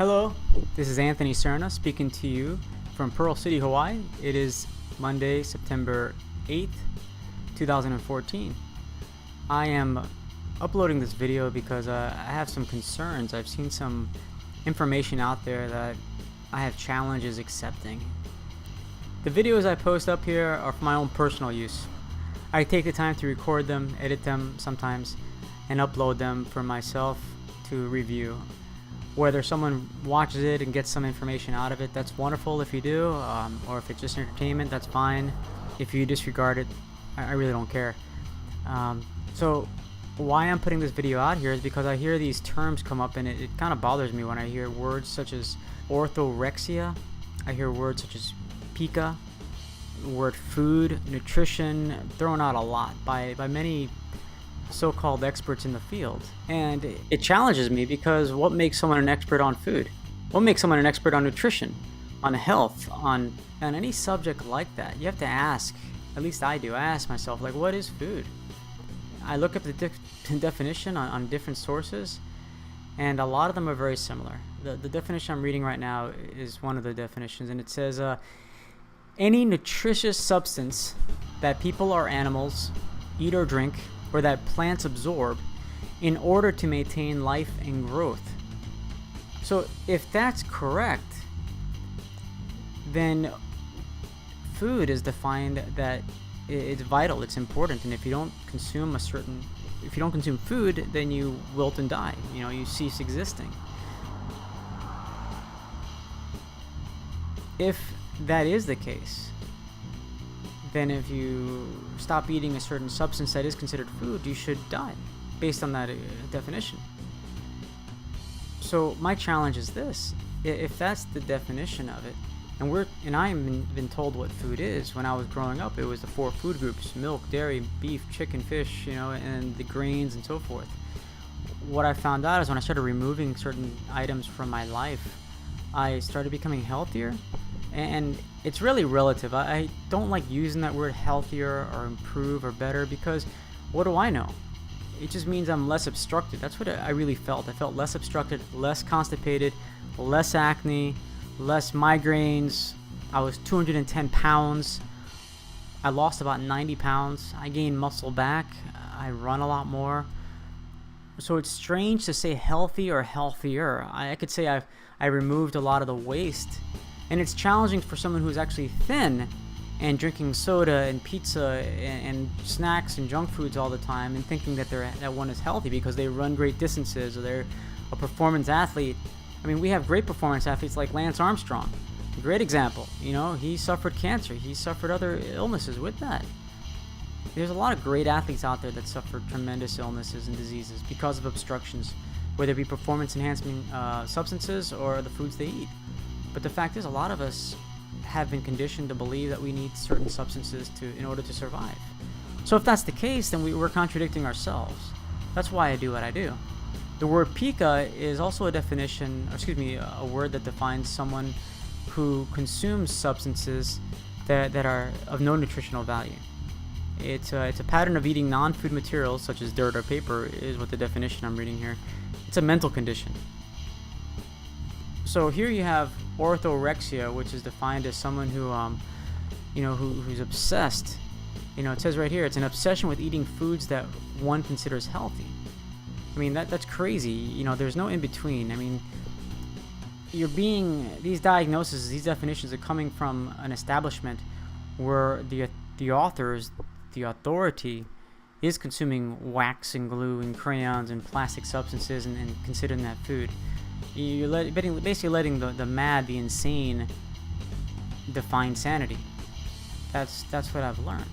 Hello, this is Anthony Serna speaking to you from Pearl City, Hawaii. It is Monday, September 8th, 2014. I am uploading this video because I have some concerns. I've seen some information out there that I have challenges accepting. The videos I post up here are for my own personal use. I take the time to record them, edit them sometimes, and upload them for myself to review. Whether someone watches it and gets some information out of it, that's wonderful if you do, or if it's just entertainment, that's fine. If you disregard it, I really don't care. So why I'm putting this video out here is because I hear these terms come up, and it kind of bothers me when I hear words such as orthorexia. I hear words such as pica, the word food, nutrition, thrown out a lot by many so-called experts in the field. And it challenges me because what makes someone an expert on food? What makes someone an expert on nutrition, on health, on any subject like that? You have to ask, at least I do, I ask myself, like, what is food? I look up the definition on different sources, and a lot of them are very similar. The definition I'm reading right now is one of the definitions, and it says, any nutritious substance that people or animals eat or drink, or that plants absorb in order to maintain life and growth. So if that's correct, then food is defined that it's vital, it's important, and if you don't consume food, then you wilt and die. You cease existing. If that is the case, then if you stop eating a certain substance that is considered food, you should die, based on that definition. So my challenge is this: if that's the definition of it, and I've been told what food is. When I was growing up, it was the 4 food groups: milk, dairy, beef, chicken, fish, and the grains and so forth. What I found out is when I started removing certain items from my life, I started becoming healthier. And it's really relative. I don't like using that word healthier or improve or better, because what do I know? It just means I'm less obstructed. That's what I really felt. I felt less obstructed, less constipated, less acne, less migraines. I was 210 pounds. I lost about 90 pounds. I gained muscle back. I run a lot more. So it's strange to say healthy or healthier. I could say I removed a lot of the waste. And it's challenging for someone who's actually thin and drinking soda and pizza and snacks and junk foods all the time and thinking that that one is healthy because they run great distances or they're a performance athlete. I mean, we have great performance athletes like Lance Armstrong. A great example. He suffered cancer. He suffered other illnesses with that. There's a lot of great athletes out there that suffer tremendous illnesses and diseases because of obstructions, whether it be performance enhancing substances or the foods they eat. But the fact is, a lot of us have been conditioned to believe that we need certain substances in order to survive. So if that's the case, then we're contradicting ourselves. That's why I do what I do. The word pica is also a word that defines someone who consumes substances that are of no nutritional value. It's a pattern of eating non-food materials such as dirt or paper is what the definition I'm reading here. It's a mental condition. So here you have orthorexia, which is defined as someone who's obsessed. It says right here, it's an obsession with eating foods that one considers healthy. I mean, that's crazy. There's no in between. I mean, these diagnoses, these definitions are coming from an establishment where the authors, the authority, is consuming wax and glue and crayons and plastic substances and considering that food. You're basically letting the mad, the insane, define sanity. That's what I've learned.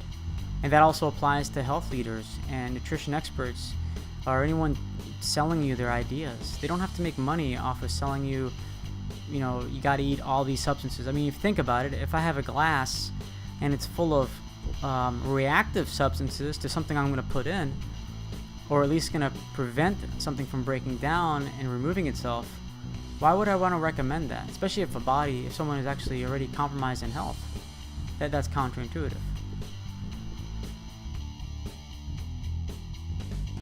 And that also applies to health leaders and nutrition experts or anyone selling you their ideas. They don't have to make money off of selling you, you got to eat all these substances. I mean, if you think about it, if I have a glass and it's full of reactive substances to something I'm going to put in, or at least going to prevent something from breaking down and removing itself, why would I want to recommend that? Especially if someone is actually already compromised in health. That's counterintuitive.